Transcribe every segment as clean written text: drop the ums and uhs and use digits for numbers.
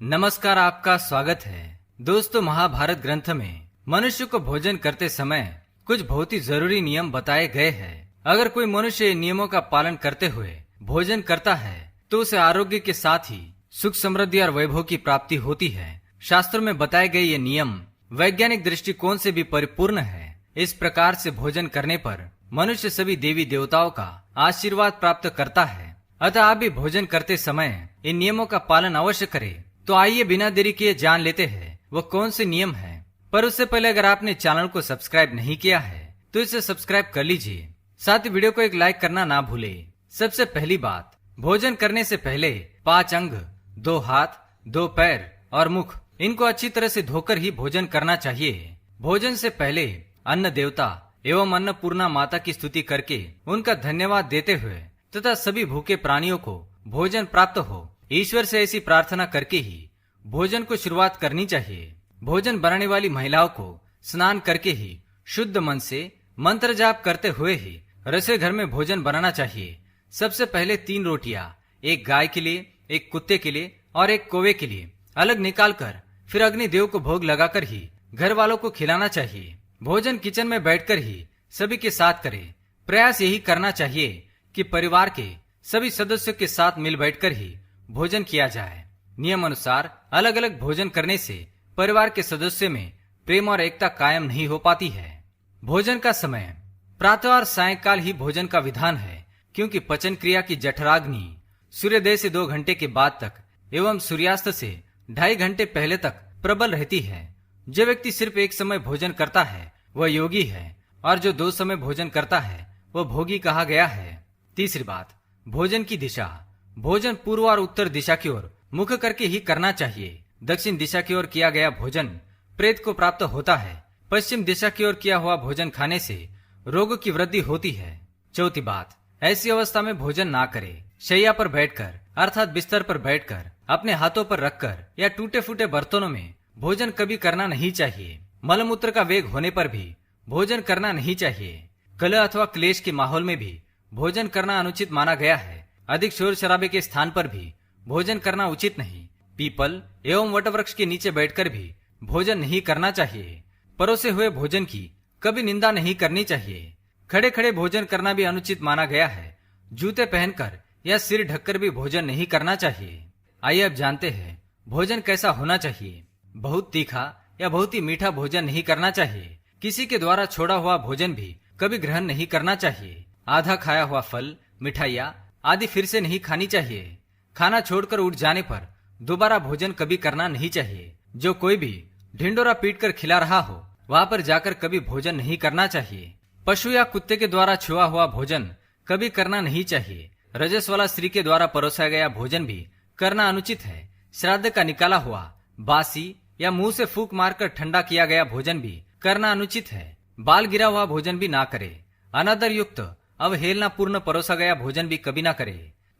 नमस्कार, आपका स्वागत है। दोस्तों, महाभारत ग्रंथ में मनुष्य को भोजन करते समय कुछ बहुत ही जरूरी नियम बताए गए हैं। अगर कोई मनुष्य इन नियमों का पालन करते हुए भोजन करता है तो उसे आरोग्य के साथ ही सुख, समृद्धि और वैभव की प्राप्ति होती है। शास्त्रों में बताए गए ये नियम वैज्ञानिक दृष्टिकोण से भी परिपूर्ण है। इस प्रकार से भोजन करने पर मनुष्य सभी देवी देवताओं का आशीर्वाद प्राप्त करता है। अतः आप भी भोजन करते समय इन नियमों का पालन अवश्य करें। तो आइए बिना देरी किए जान लेते हैं वो कौन से नियम हैं। पर उससे पहले अगर आपने चैनल को सब्सक्राइब नहीं किया है तो इसे सब्सक्राइब कर लीजिए। साथ ही वीडियो को एक लाइक करना ना भूले। सबसे पहली बात, भोजन करने से पहले 5 अंग, 2 हाथ, 2 पैर और मुख, इनको अच्छी तरह से धोकर ही भोजन करना चाहिए। भोजन से पहले अन्न देवता एवं अन्नपूर्णा माता की स्तुति करके उनका धन्यवाद देते हुए तथा सभी भूखे प्राणियों को भोजन प्राप्त हो, ईश्वर से ऐसी प्रार्थना करके ही भोजन को शुरुआत करनी चाहिए। भोजन बनाने वाली महिलाओं को स्नान करके ही शुद्ध मन से मंत्र जाप करते हुए ही रसोई घर में भोजन बनाना चाहिए। सबसे पहले 3 रोटियां, एक गाय के लिए, एक कुत्ते के लिए और एक कौवे के लिए अलग निकालकर फिर अग्निदेव को भोग लगाकर ही घर वालों को खिलाना चाहिए। भोजन किचन में बैठकर ही सभी के साथ करें। प्रयास यही करना चाहिए कि परिवार के सभी सदस्यों के साथ मिल बैठकर ही भोजन किया जाए। नियम अनुसार अलग अलग भोजन करने से परिवार के सदस्यों में प्रेम और एकता कायम नहीं हो पाती है। भोजन का समय प्रातः और सायंकाल ही भोजन का विधान है, क्योंकि पचन क्रिया की जठराग्नि सूर्योदय से 2 घंटे के बाद तक एवं सूर्यास्त से 2.5 घंटे पहले तक प्रबल रहती है। जो व्यक्ति सिर्फ एक समय भोजन करता है वह योगी है, और जो 2 समय भोजन करता है वह भोगी कहा गया है। तीसरी बात, भोजन की दिशा। भोजन पूर्व और उत्तर दिशा की ओर मुख करके ही करना चाहिए। दक्षिण दिशा की ओर किया गया भोजन प्रेत को प्राप्त होता है। पश्चिम दिशा की ओर किया हुआ भोजन खाने से रोग की वृद्धि होती है। चौथी बात, ऐसी अवस्था में भोजन ना करे। शैया पर बैठकर अर्थात बिस्तर पर बैठकर अपने हाथों पर रखकर या टूटे फूटे बर्तनों में भोजन कभी करना नहीं चाहिए। मलमूत्र का वेग होने पर भी भोजन करना नहीं चाहिए। कलह अथवा क्लेश के माहौल में भी भोजन करना अनुचित माना गया है। अधिक शोर शराबे के स्थान पर भी भोजन करना उचित नहीं। पीपल एवं वटवृक्ष के नीचे बैठकर भी भोजन नहीं करना चाहिए। परोसे हुए भोजन की कभी निंदा नहीं करनी चाहिए। खड़े खड़े भोजन करना भी अनुचित माना गया है। जूते पहनकर या सिर ढककर भी भोजन नहीं करना चाहिए। आइए अब जानते हैं भोजन कैसा होना चाहिए। बहुत तीखा या बहुत ही मीठा भोजन नहीं करना चाहिए। किसी के द्वारा छोड़ा हुआ भोजन भी कभी ग्रहण नहीं करना चाहिए। आधा खाया हुआ फल, मिठाइयाँ आदि फिर से नहीं खानी चाहिए। खाना छोड़कर उठ जाने पर दोबारा भोजन कभी करना नहीं चाहिए। जो कोई भी ढिंडोरा पीटकर खिला रहा हो वहां पर जाकर कभी भोजन नहीं करना चाहिए। पशु या कुत्ते के द्वारा छुआ हुआ भोजन कभी करना नहीं चाहिए। रजस वाला स्त्री के द्वारा परोसा गया भोजन भी करना अनुचित है। श्राद्ध का निकाला हुआ, बासी या मुंह से फूंक मारकर ठंडा किया गया भोजन भी करना अनुचित है। बाल गिरा हुआ भोजन भी ना करे। अनादर युक्त अवहेलना पूर्ण परोसा गया भोजन भी कभी ना करे।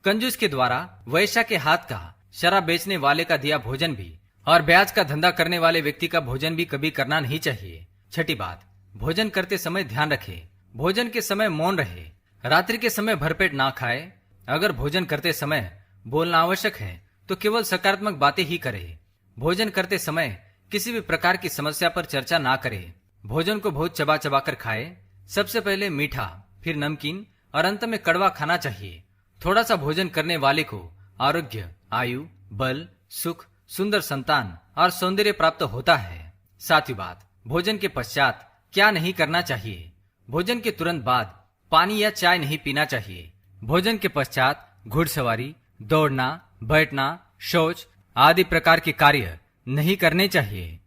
कंजूस के द्वारा वैश्या के हाथ का, शराब बेचने वाले का दिया भोजन भी और ब्याज का धंधा करने वाले व्यक्ति का भोजन भी कभी करना नहीं चाहिए। छठी बात, भोजन करते समय ध्यान रखे। भोजन के समय मौन रहे। रात्रि के समय भरपेट ना खाए। अगर भोजन करते समय बोलना आवश्यक है तो केवल सकारात्मक बातें ही करे। भोजन करते समय किसी भी प्रकार की समस्या पर चर्चा ना करे। भोजन को बहुत चबा चबा कर खाए। सबसे पहले मीठा, फिर नमकीन और अंत में कड़वा खाना चाहिए। थोड़ा सा भोजन करने वाले को आरोग्य, आयु, बल, सुख, सुंदर संतान और सौंदर्य प्राप्त होता है। सातवीं बात, भोजन के पश्चात क्या नहीं करना चाहिए। भोजन के तुरंत बाद पानी या चाय नहीं पीना चाहिए। भोजन के पश्चात घुड़सवारी, दौड़ना, बैठना, शौच आदि प्रकार के कार्य नहीं करने चाहिए।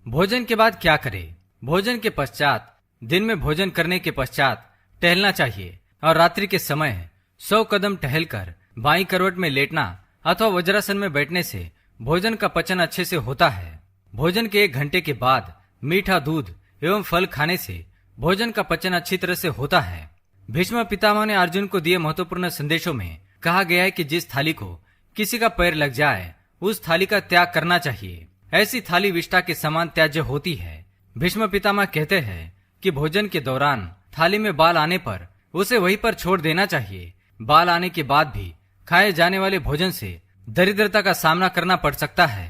भोजन के बाद क्या करें। भोजन के पश्चात दिन में भोजन करने के पश्चात टहलना चाहिए और रात्रि के समय 100 कदम टहलकर बाईं करवट में लेटना अथवा वज्रासन में बैठने से भोजन का पचन अच्छे से होता है। भोजन के 1 घंटे के बाद मीठा दूध एवं फल खाने से भोजन का पचन अच्छी तरह से होता है। भीष्म पितामह ने अर्जुन को दिए महत्वपूर्ण संदेशों में कहा गया है कि जिस थाली को किसी का पैर लग जाए उस थाली का त्याग करना चाहिए। ऐसी थाली विष्ठा के समान त्याज्य होती है। भीष्म पितामह कहते हैं कि भोजन के दौरान थाली में बाल आने पर उसे वहीं पर छोड़ देना चाहिए। बाल आने के बाद भी खाए जाने वाले भोजन से दरिद्रता का सामना करना पड़ सकता है।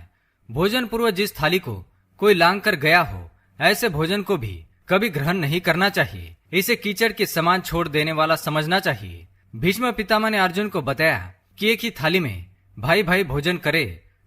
भोजन पूर्व जिस थाली को कोई लांग कर गया हो, ऐसे भोजन को भी कभी ग्रहण नहीं करना चाहिए। इसे कीचड़ के समान छोड़ देने वाला समझना चाहिए। भीष्म पितामह ने अर्जुन को बताया कि एक ही थाली में भाई भाई भोजन करे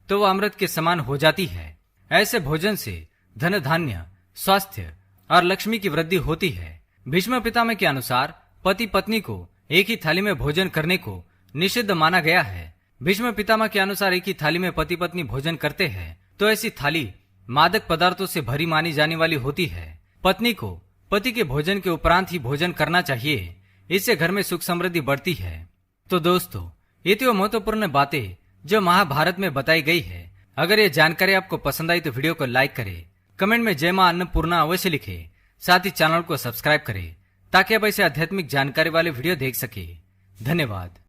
तो वह अमृत के समान हो जाती है। ऐसे भोजन से धन धान्य, स्वास्थ्य और लक्ष्मी की वृद्धि होती है। भीष्म पितामह के अनुसार पति पत्नी को एक ही थाली में भोजन करने को निषिद्ध माना गया है। भीष्म पितामह के अनुसार एक ही थाली में पति पत्नी भोजन करते हैं तो ऐसी थाली मादक पदार्थों से भरी मानी जाने वाली होती है। पत्नी को पति के भोजन के उपरांत ही भोजन करना चाहिए। इससे घर में सुख समृद्धि बढ़ती है। तो दोस्तों, ये थी वो महत्वपूर्ण बातें जो महाभारत में बताई गई है। अगर ये जानकारी आपको पसंद आई तो वीडियो को लाइक करें, कमेंट में जय मां अन्नपूर्णा अवश्य लिखें, साथ ही चैनल को सब्सक्राइब करें ताकि आप ऐसे आध्यात्मिक जानकारी वाले वीडियो देख सके। धन्यवाद।